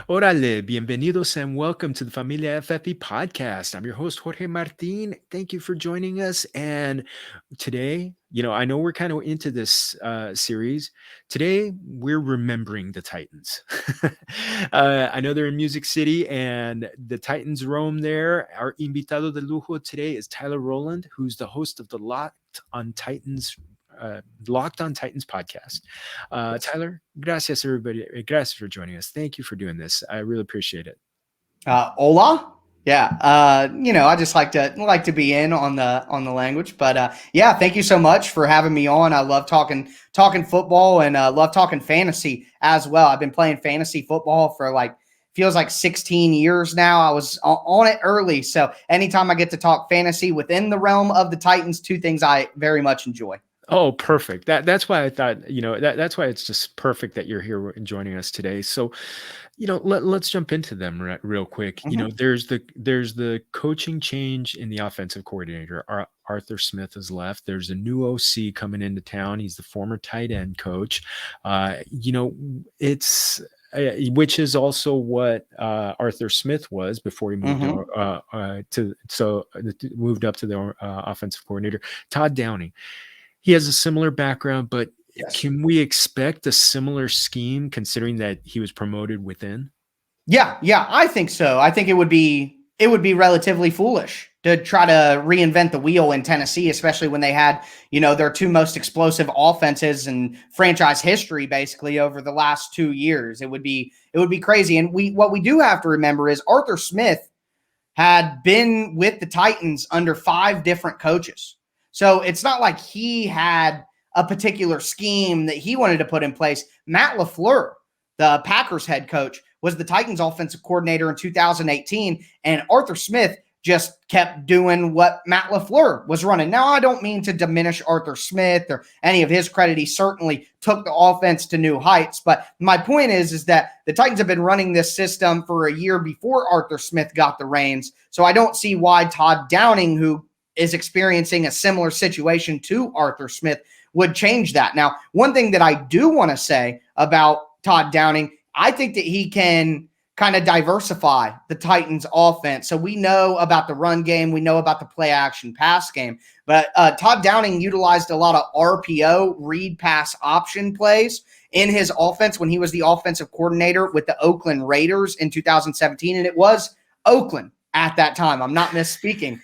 Órale, bienvenidos and welcome to the Familia FFE podcast. I'm your host, Jorge Martin. Thank you for joining us. And today, I know we're kind of into this series. Today, we're remembering the Titans. I know they're in Music City and the Titans roam there. Our invitado de lujo today is Tyler Rowland, who's the host of the Locked on Titans podcast. Yes. Tyler, gracias everybody. Gracias for joining us. Thank you for doing this. I really appreciate it. Hola. Yeah. I just like to be in on the language, but yeah, thank you so much for having me on. I love talking football and love talking fantasy as well. I've been playing fantasy football for feels like 16 years now. I was on it early, so anytime I get to talk fantasy within the realm of the Titans, two things I very much enjoy. Oh, perfect. That's why I thought, that's why it's just perfect that you're here and joining us today. So, let's jump into them real quick. Mhm. There's the coaching change in the offensive coordinator. Arthur Smith has left. There's a new OC coming into town. He's the former tight end coach. It's which is also what Arthur Smith was before he moved Mhm. moved up to the offensive coordinator. Todd Downing, he has a similar background, but Yes. can we expect a similar scheme considering that he was promoted within? Yeah, I think so. I think it would be relatively foolish to try to reinvent the wheel in Tennessee, especially when they had, their two most explosive offenses in franchise history basically over the last 2 years. It would be crazy. And what we do have to remember is Arthur Smith had been with the Titans under 5 different coaches. So it's not like he had a particular scheme that he wanted to put in place. Matt LaFleur, the Packers head coach, was the Titans offensive coordinator in 2018, and Arthur Smith just kept doing what Matt LaFleur was running. Now, I don't mean to diminish Arthur Smith or any of his credit. He certainly took the offense to new heights. But my point is that the Titans have been running this system for a year before Arthur Smith got the reins. So I don't see why Todd Downing, who is experiencing a similar situation to Arthur Smith, would change that. Now, one thing that I do want to say about Todd Downing, I think that he can kind of diversify the Titans offense. So we know about the run game. We know about the play action pass game. But Todd Downing utilized a lot of RPO, read pass option plays in his offense when he was the offensive coordinator with the Oakland Raiders in 2017. And it was Oakland at that time. I'm not misspeaking.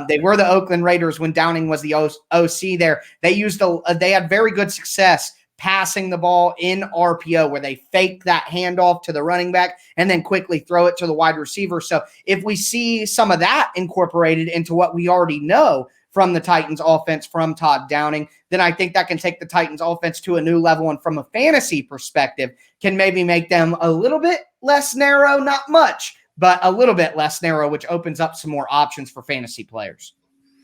They were the Oakland Raiders when Downing was the OC there. They had very good success passing the ball in RPO where they fake that handoff to the running back and then quickly throw it to the wide receiver. So if we see some of that incorporated into what we already know from the Titans offense from Todd Downing, then I think that can take the Titans offense to a new level. And from a fantasy perspective, can maybe make them a little bit less narrow, not much, but a little bit less narrow, which opens up some more options for fantasy players.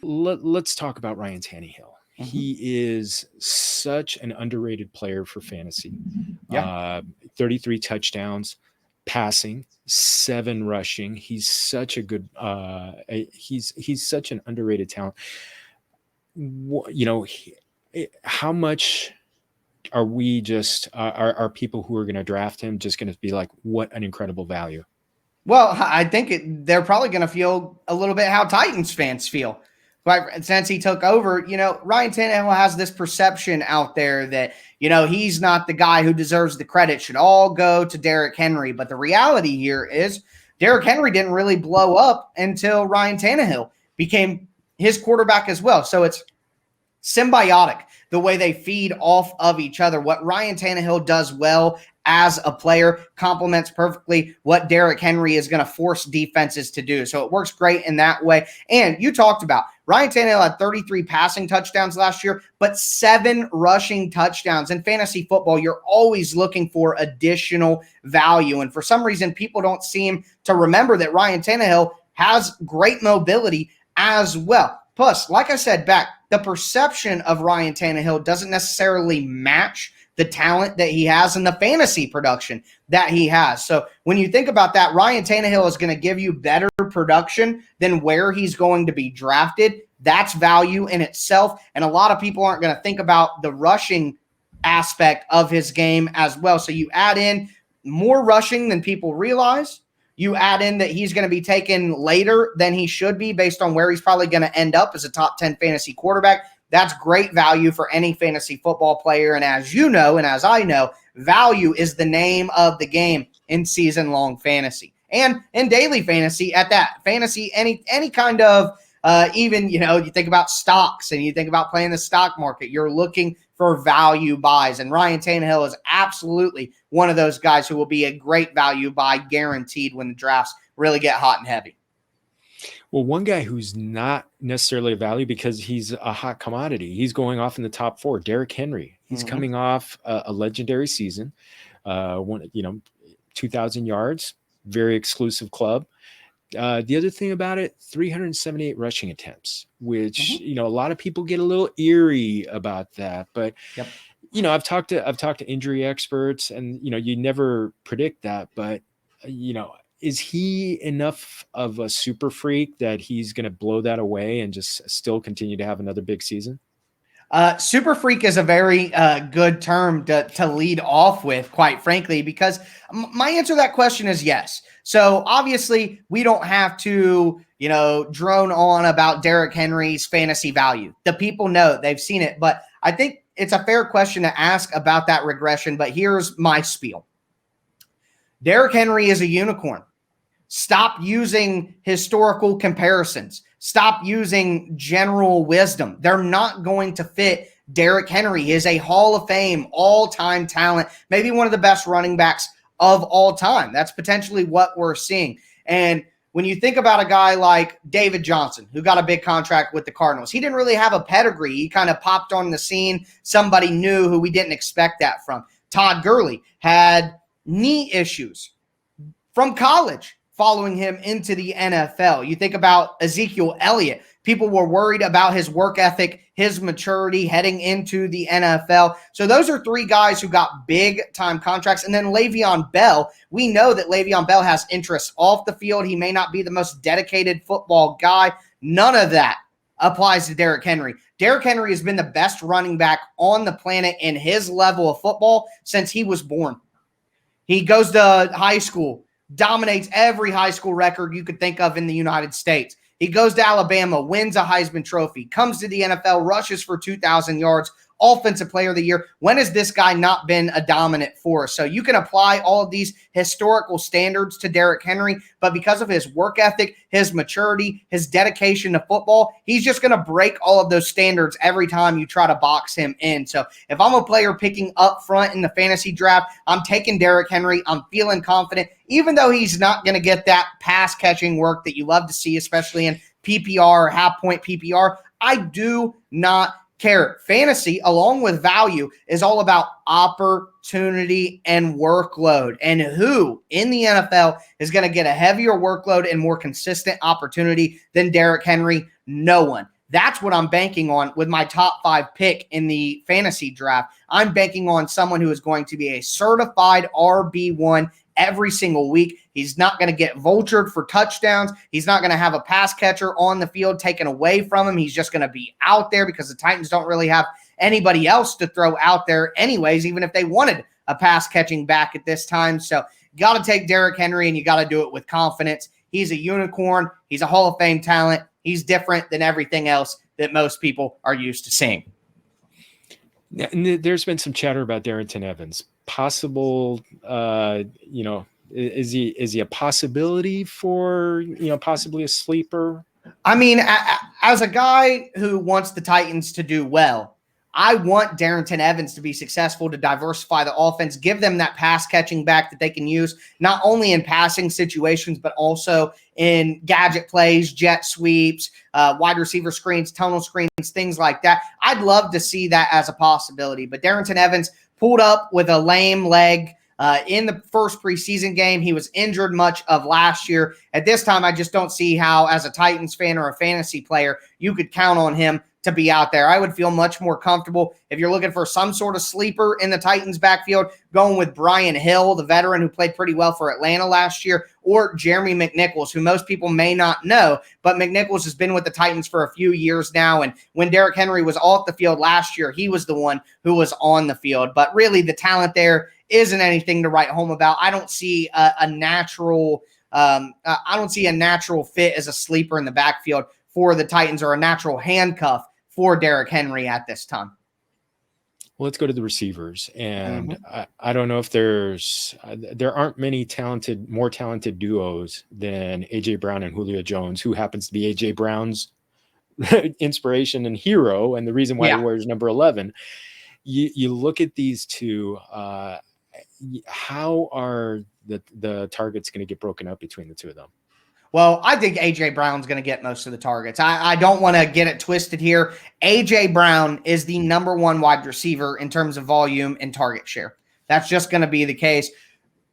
Let's talk about Ryan Tannehill. Mm-hmm. He is such an underrated player for fantasy. Yeah. 33 touchdowns, passing, 7 rushing. He's such a good. He's such an underrated talent. How much are we just are people who are going to draft him just going to be like, what an incredible value? Well, I think they're probably going to feel a little bit how Titans fans feel. But since he took over, Ryan Tannehill has this perception out there that, he's not the guy who deserves the credit. Should all go to Derrick Henry. But the reality here is Derrick Henry didn't really blow up until Ryan Tannehill became his quarterback as well. So it's symbiotic, the way they feed off of each other. What Ryan Tannehill does well as a player complements perfectly what Derrick Henry is going to force defenses to do. So it works great in that way. And you talked about Ryan Tannehill had 33 passing touchdowns last year, but 7 rushing touchdowns. In fantasy football, you're always looking for additional value. And for some reason, people don't seem to remember that Ryan Tannehill has great mobility as well. Plus, like I said back, the perception of Ryan Tannehill doesn't necessarily match the talent that he has and the fantasy production that he has. So when you think about that, Ryan Tannehill is going to give you better production than where he's going to be drafted. That's value in itself. And a lot of people aren't going to think about the rushing aspect of his game as well. So you add in more rushing than people realize. You add in that he's going to be taken later than he should be based on where he's probably going to end up as a top 10 fantasy quarterback. That's great value for any fantasy football player. And as you know, and as I know, value is the name of the game in season-long fantasy and in daily fantasy at that. Fantasy, any kind of even, you think about stocks and you think about playing the stock market, you're looking for value buys. And Ryan Tannehill is absolutely one of those guys who will be a great value buy guaranteed when the drafts really get hot and heavy. Well, one guy who's not necessarily a value because he's a hot commodity, he's going off in the top 4, Derrick Henry. He's coming off a legendary season, 2,000 yards, very exclusive club. The other thing about it, 378 rushing attempts, which, a lot of people get a little eerie about that. But, I've talked to injury experts and, you never predict that. But, is he enough of a super freak that he's going to blow that away and just still continue to have another big season? Super freak is a very good term to lead off with, quite frankly, because my answer to that question is yes. So obviously we don't have to, drone on about Derrick Henry's fantasy value. The people know, they've seen it, but I think it's a fair question to ask about that regression. But here's my spiel. Derrick Henry is a unicorn. Stop using historical comparisons. Stop using general wisdom. They're not going to fit Derrick Henry. He is a Hall of Fame, all-time talent, maybe one of the best running backs of all time. That's potentially what we're seeing. And when you think about a guy like David Johnson, who got a big contract with the Cardinals, he didn't really have a pedigree. He kind of popped on the scene. Somebody new who we didn't expect that from. Todd Gurley had knee issues from college following him into the NFL. You think about Ezekiel Elliott. People were worried about his work ethic, his maturity heading into the NFL. So those are 3 guys who got big-time contracts. And then Le'Veon Bell, we know that Le'Veon Bell has interests off the field. He may not be the most dedicated football guy. None of that applies to Derrick Henry. Derrick Henry has been the best running back on the planet in his level of football since he was born. He goes to high school, dominates every high school record you could think of in the United States. He goes to Alabama, wins a Heisman Trophy, comes to the NFL, rushes for 2,000 yards, Offensive Player of the Year. When has this guy not been a dominant force? So you can apply all of these historical standards to Derrick Henry, but because of his work ethic, his maturity, his dedication to football, he's just going to break all of those standards every time you try to box him in. So if I'm a player picking up front in the fantasy draft, I'm taking Derrick Henry. I'm feeling confident, even though he's not going to get that pass catching work that you love to see, especially in PPR or half point PPR. I do not care. Fantasy, along with value, is all about opportunity and workload. And who in the NFL is going to get a heavier workload and more consistent opportunity than Derrick Henry? No one. That's what I'm banking on with my top 5 pick in the fantasy draft. I'm banking on someone who is going to be a certified RB1 every single week. He's not going to get vultured for touchdowns. He's not going to have a pass catcher on the field taken away from him. He's just going to be out there because the Titans don't really have anybody else to throw out there anyways, even if they wanted a pass catching back at this time. So you got to take Derrick Henry and you got to do it with confidence. He's a unicorn. He's a Hall of Fame talent. He's different than everything else that most people are used to seeing. There's been some chatter about Derrick Evans. Possible, is he a possibility for, possibly a sleeper? I mean, as a guy who wants the Titans to do well, I want Derrick Evans to be successful, to diversify the offense, give them that pass catching back that they can use, not only in passing situations, but also in gadget plays, jet sweeps, wide receiver screens, tunnel screens, things like that. I'd love to see that as a possibility. But Derrick Evans pulled up with a lame leg in the first preseason game. He was injured much of last year. At this time, I just don't see how, as a Titans fan or a fantasy player, you could count on him to be out there. I would feel much more comfortable if you're looking for some sort of sleeper in the Titans backfield, going with Brian Hill, the veteran who played pretty well for Atlanta last year, or Jeremy McNichols, who most people may not know, but McNichols has been with the Titans for a few years now. And when Derrick Henry was off the field last year, he was the one who was on the field. But really, the talent there isn't anything to write home about. I don't see a natural fit as a sleeper in the backfield for the Titans, or a natural handcuff for Derrick Henry at this time. Well, let's go to the receivers, and I don't know if there aren't many more talented duos than AJ Brown and Julio Jones, who happens to be AJ Brown's inspiration and hero, and the reason why he wears number 11. You look at these two. How are the targets going to get broken up between the two of them? Well, I think A.J. Brown's going to get most of the targets. I don't want to get it twisted here. A.J. Brown is the number one wide receiver in terms of volume and target share. That's just going to be the case.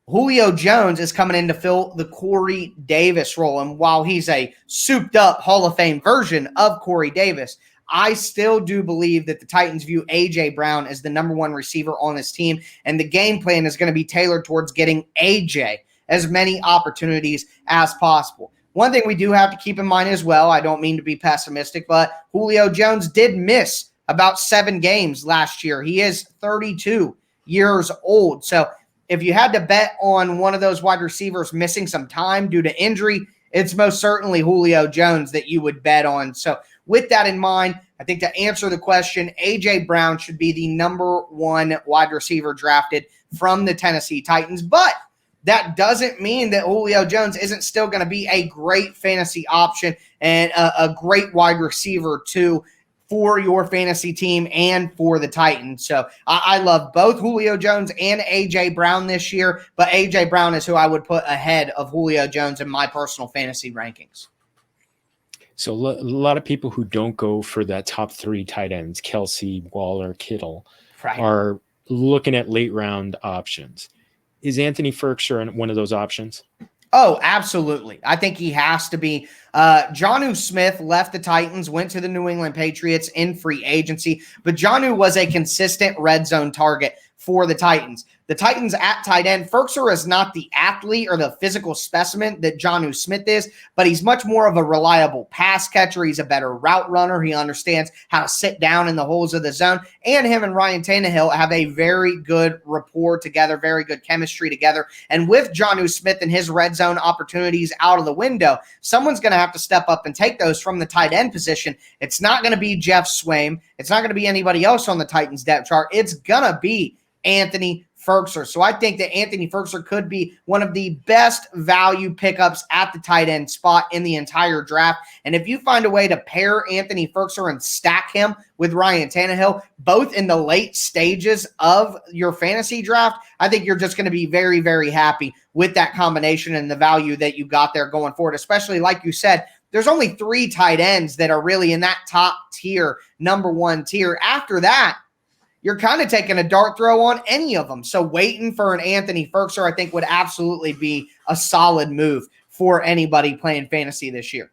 Julio Jones is coming in to fill the Corey Davis role. And while he's a souped-up Hall of Fame version of Corey Davis, I still do believe that the Titans view A.J. Brown as the number one receiver on this team, and the game plan is going to be tailored towards getting A.J. as many opportunities as possible. One thing we do have to keep in mind as well, I don't mean to be pessimistic, but Julio Jones did miss about 7 games last year. He is 32 years old. So if you had to bet on one of those wide receivers missing some time due to injury, it's most certainly Julio Jones that you would bet on. So with that in mind, I think to answer the question, A.J. Brown should be the number one wide receiver drafted from the Tennessee Titans. But that doesn't mean that Julio Jones isn't still going to be a great fantasy option and a great wide receiver too for your fantasy team and for the Titans. So I love both Julio Jones and A.J. Brown this year, but A.J. Brown is who I would put ahead of Julio Jones in my personal fantasy rankings. So a lot of people who don't go for that top 3 tight ends, Kelsey, Waller, Kittle, are looking at late round options. Is Anthony Ferkser one of those options? Oh, absolutely. I think he has to be. Jonnu Smith left the Titans, went to the New England Patriots in free agency, but Jonnu was a consistent red zone target for the Titans. The Titans at tight end, Ferkser is not the athlete or the physical specimen that Jonnu Smith is, but he's much more of a reliable pass catcher. He's a better route runner. He understands how to sit down in the holes of the zone. And him and Ryan Tannehill have a very good rapport together, very good chemistry together. And with Jonnu Smith and his red zone opportunities out of the window, someone's going to have to step up and take those from the tight end position. It's not going to be Jeff Swaim. It's not going to be anybody else on the Titans depth chart. It's going to be Anthony Ferkser. So I think that Anthony Ferkser could be one of the best value pickups at the tight end spot in the entire draft. And if you find a way to pair Anthony Ferkser and stack him with Ryan Tannehill, both in the late stages of your fantasy draft, I think you're just going to be very, very happy with that combination and the value that you got there going forward, especially like you said, there's only 3 tight ends that are really in that top tier, number 1 tier. After that, you're kind of taking a dart throw on any of them. So waiting for an Anthony Ferkser, I think, would absolutely be a solid move for anybody playing fantasy this year.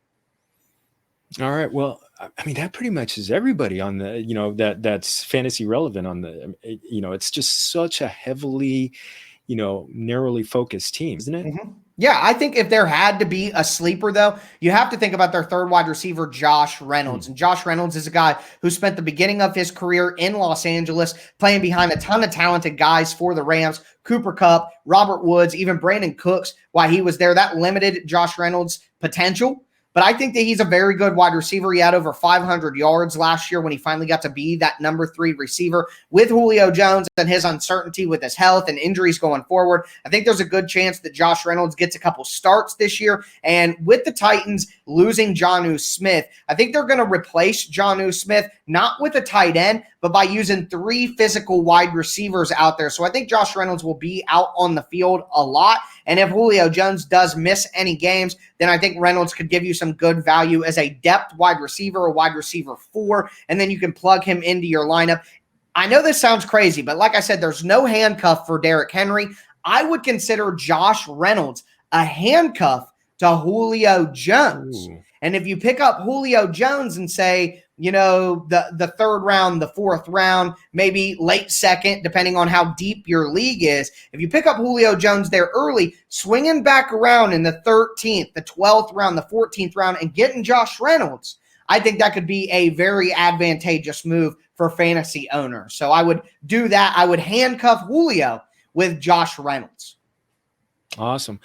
All right. Well, I mean, that pretty much is everybody on the, that's fantasy relevant on the, it's just such a heavily, narrowly focused team, isn't it? Mm-hmm. Yeah, I think if there had to be a sleeper, though, you have to think about their third wide receiver, Josh Reynolds. And Josh Reynolds is a guy who spent the beginning of his career in Los Angeles playing behind a ton of talented guys for the Rams, Cooper Kupp, Robert Woods, even Brandon Cooks while he was there. That limited Josh Reynolds' potential. But I think that he's a very good wide receiver. He had over 500 yards last year when he finally got to be that number 3 receiver. With Julio Jones and his uncertainty with his health and injuries going forward, I think there's a good chance that Josh Reynolds gets a couple starts this year. And with the Titans losing Jonnu Smith, I think they're going to replace Jonnu Smith, not with a tight end, but by using 3 physical wide receivers out there. So I think Josh Reynolds will be out on the field a lot. And if Julio Jones does miss any games, then I think Reynolds could give you some good value as a depth wide receiver, a wide receiver 4, and then you can plug him into your lineup. I know this sounds crazy, but like I said, there's no handcuff for Derrick Henry. I would consider Josh Reynolds a handcuff to Julio Jones. Ooh. And if you pick up Julio Jones and say, the 3rd round, the 4th round, maybe late 2nd, depending on how deep your league is. If you pick up Julio Jones there early, swinging back around in the 13th, the 12th round, the 14th round, and getting Josh Reynolds, I think that could be a very advantageous move for fantasy owners. So I would do that. I would handcuff Julio with Josh Reynolds. Awesome.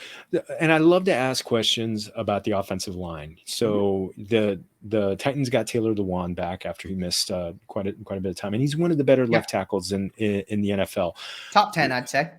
And I love to ask questions about the offensive line. So the Titans got Taylor Lewan back after he missed quite a bit of time, and he's one of the better left tackles in the NFL. Top 10, I'd say.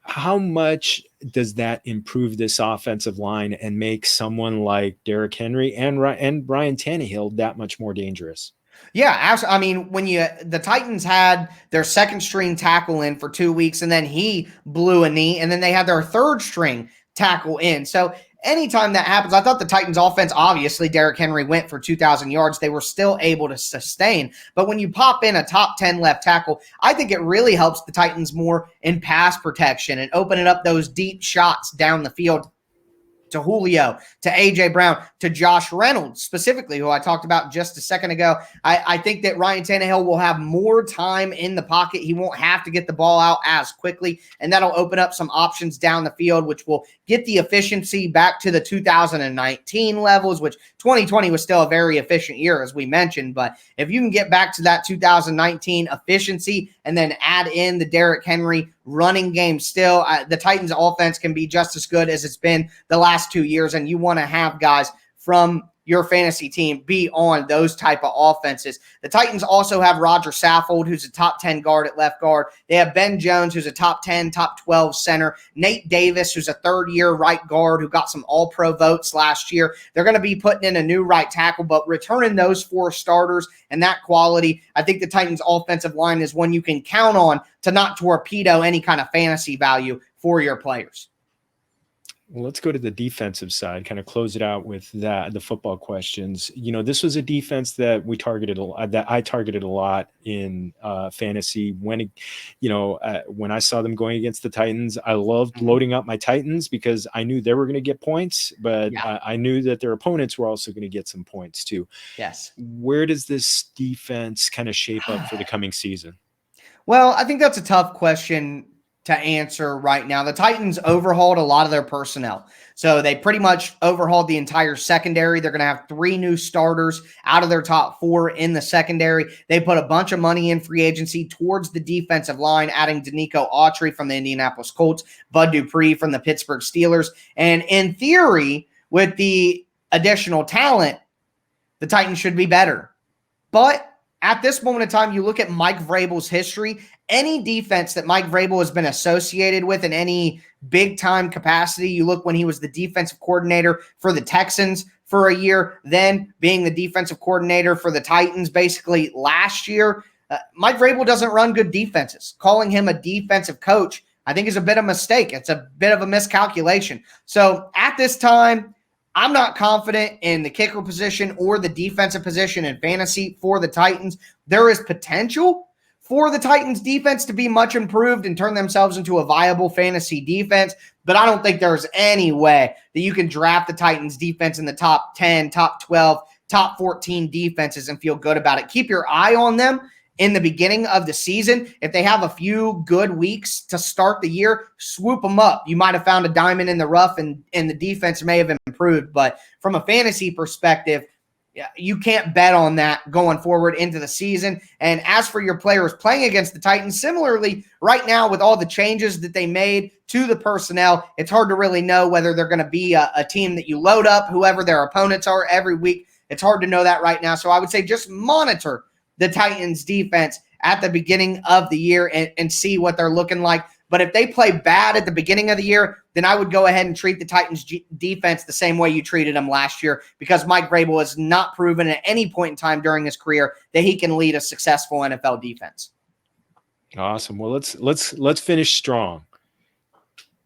How much does that improve this offensive line and make someone like Derrick Henry and Ryan Tannehill that much more dangerous? Yeah, I mean, when the Titans had their second string tackle in for 2 weeks, and then he blew a knee, and then they had their third string tackle in. So anytime that happens, I thought the Titans offense, obviously Derrick Henry went for 2,000 yards. They were still able to sustain. But when you pop in a top 10 left tackle, I think it really helps the Titans more in pass protection and opening up those deep shots down the field to Julio, to A.J. Brown, to Josh Reynolds specifically, who I talked about just a second ago. I think that Ryan Tannehill will have more time in the pocket. He won't have to get the ball out as quickly, and that'll open up some options down the field, which will get the efficiency back to the 2019 levels, which 2020 was still a very efficient year, as we mentioned. But if you can get back to that 2019 efficiency and then add in the Derrick Henry running game still, the Titans offense can be just as good as it's been the last 2 years. And you want to have guys from your fantasy team be on those type of offenses. The Titans also have Roger Saffold, who's a top 10 guard at left guard. They have Ben Jones, who's a top 10, top 12 center. Nate Davis, who's a third-year right guard who got some all-pro votes last year. They're going to be putting in a new right tackle, but returning those 4 starters and that quality, I think the Titans offensive line is one you can count on to not torpedo any kind of fantasy value for your players. Well, let's go to the defensive side, kind of close it out with the football questions. This was a defense that I targeted a lot in fantasy when I saw them going against the Titans. I loved loading up my Titans because I knew they were going to get points, but I knew that their opponents were also going to get some points too. Yes. Where does this defense kind of shape up for the coming season? Well, I think that's a tough question to answer right now. The Titans overhauled a lot of their personnel. So they pretty much overhauled the entire secondary. They're going to have 3 new starters out of their top 4 in the secondary. They put a bunch of money in free agency towards the defensive line, adding Danico Autry from the Indianapolis Colts, Bud Dupree from the Pittsburgh Steelers. And in theory, with the additional talent, the Titans should be better. But at this moment in time, you look at Mike Vrabel's history, any defense that Mike Vrabel has been associated with in any big-time capacity, you look when he was the defensive coordinator for the Texans for a year, then being the defensive coordinator for the Titans basically last year, Mike Vrabel doesn't run good defenses. Calling him a defensive coach, I think, is a bit of a mistake. It's a bit of a miscalculation. So at this time, I'm not confident in the kicker position or the defensive position in fantasy for the Titans. There is potential for the Titans defense to be much improved and turn themselves into a viable fantasy defense, but I don't think there's any way that you can draft the Titans defense in the top 10, top 12, top 14 defenses and feel good about it. Keep your eye on them in the beginning of the season. If they have a few good weeks to start the year, swoop them up. You might have found a diamond in the rough and the defense may have improved, but from a fantasy perspective, you can't bet on that going forward into the season. And as for your players playing against the Titans, similarly, right now with all the changes that they made to the personnel, it's hard to really know whether they're going to be a team that you load up, whoever their opponents are every week. It's hard to know that right now. So I would say just monitor the Titans defense at the beginning of the year and see what they're looking like. But if they play bad at the beginning of the year, then I would go ahead and treat the Titans defense the same way you treated them last year, because Mike Vrabel has not proven at any point in time during his career that he can lead a successful NFL defense. Awesome. Well, let's finish strong.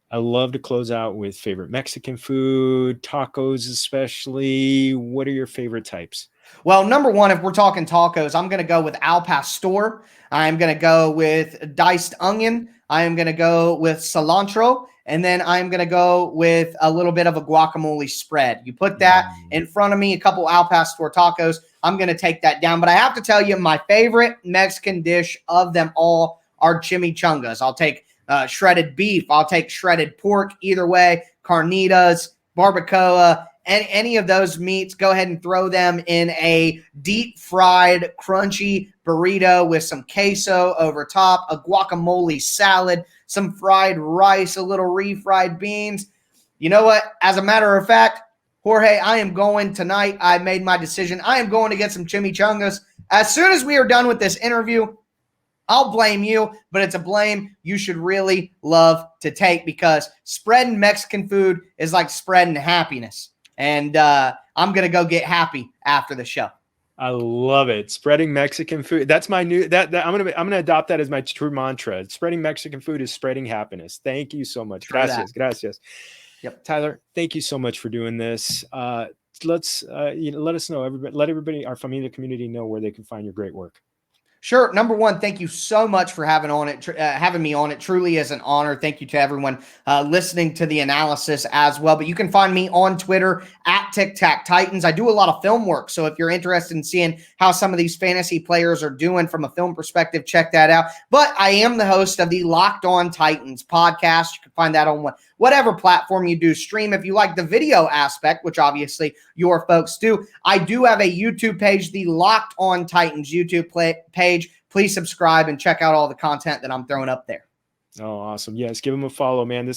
I love to close out with favorite Mexican food, tacos especially. What are your favorite types? Well, number one, if we're talking tacos, I'm going to go with al pastor. I'm going to go with diced onion. I am going to go with cilantro. And then I'm going to go with a little bit of a guacamole spread. You put that in front of me, a couple al pastor tacos, I'm going to take that down. But I have to tell you, my favorite Mexican dish of them all are chimichangas. I'll take shredded beef. I'll take shredded pork. Either way, carnitas, barbacoa, and any of those meats, go ahead and throw them in a deep fried, crunchy burrito with some queso over top, a guacamole salad, some fried rice, a little refried beans. You know what? As a matter of fact, Jorge, I am going tonight. I made my decision. I am going to get some chimichangas. As soon as we are done with this interview, I'll blame you, but it's a blame you should really love to take, because spreading Mexican food is like spreading happiness. And I'm going to go get happy after the show. I love it. Spreading Mexican food. That's my new I'm gonna adopt that as my true mantra. Spreading Mexican food is spreading happiness. Thank you so much. Gracias. Yep. Tyler, thank you so much for doing this. Let's let us know, let everybody, our Familia community, know where they can find your great work. Sure. Number one, thank you so much for having me on. It truly is an honor. Thank you to everyone listening to the analysis as well. But you can find me on Twitter at Tic Tac Titans. I do a lot of film work, so if you're interested in seeing how some of these fantasy players are doing from a film perspective, check that out. But I am the host of the Locked On Titans podcast. You can find that on whatever platform you do stream. If you like the video aspect, which obviously your folks do, I do have a YouTube page, the Locked On Titans YouTube page. Please subscribe and check out all the content that I'm throwing up there. Oh, awesome. Yes. Give them a follow, man.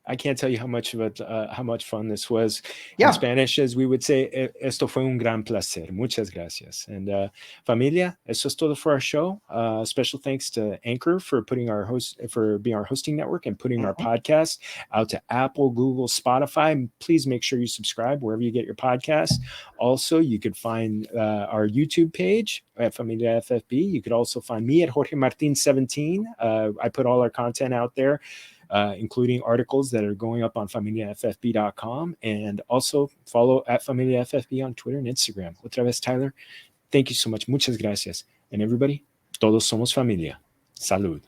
I can't tell you how much fun this was. Yeah. In Spanish, as we would say, esto fue un gran placer. Muchas gracias. And familia, eso es todo for our show. Special thanks to Anchor for being our hosting network and putting our podcast out to Apple, Google, Spotify. Please make sure you subscribe wherever you get your podcasts. Also, you could find our YouTube page at Familia FFB. You could also find me at Jorge Martin 17. I put all our content out there, including articles that are going up on familiaffb.com, and also follow at Familia FFB on Twitter and Instagram. Otra vez, Tyler, thank you so much. Muchas gracias. And everybody, todos somos familia. Salud.